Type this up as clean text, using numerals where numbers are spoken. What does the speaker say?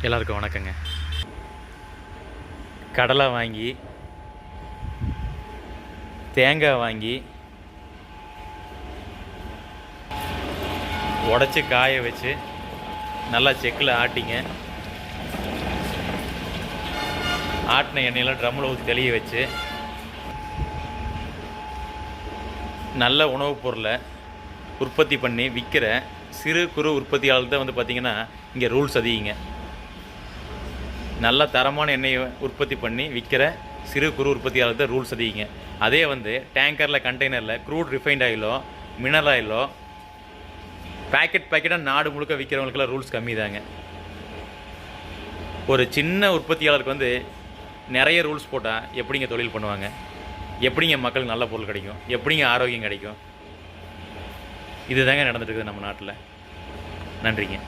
எல்லாருக்கும் வணக்கங்க. கடலை வாங்கி, தேங்காய் வாங்கி உடச்சி காய வச்சு நல்லா செக்கில் ஆட்டிங்க. ஆட்டின எண்ணெயெல்லாம் ட்ரம்மில் ஊற்றி தெளிய வச்சு நல்ல உணவுப் பொருளை உற்பத்தி பண்ணி விற்கிற சிறு குறு உற்பத்தியாளர் தான் பார்த்திங்கன்னா இங்கே ரூல்ஸ் அதிகங்க. நல்ல தரமான எண்ணெயை உற்பத்தி பண்ணி விற்கிற சிறு குறு உற்பத்தியாளர் தான் ரூல்ஸ் அதிகங்க. அதே டேங்கரில் கண்டெய்னரில் க்ரூட் ரிஃபைண்ட் ஆயிலோ மினரல் ஆயிலோ பேக்கெட்டாக நாடு முழுக்க விற்கிறவங்களுக்கெல்லாம் ரூல்ஸ் கம்மி தாங்க. ஒரு சின்ன உற்பத்தியாளருக்கு நிறைய ரூல்ஸ் போட்டால் எப்படிங்க தொழில் பண்ணுவாங்க? எப்படிங்க மக்களுக்கு நல்ல பொருள் கிடைக்கும்? எப்படிங்க ஆரோக்கியம் கிடைக்கும்? இது தாங்க நடந்துட்டு இருக்குது நம்ம நாட்டில். நன்றிங்க.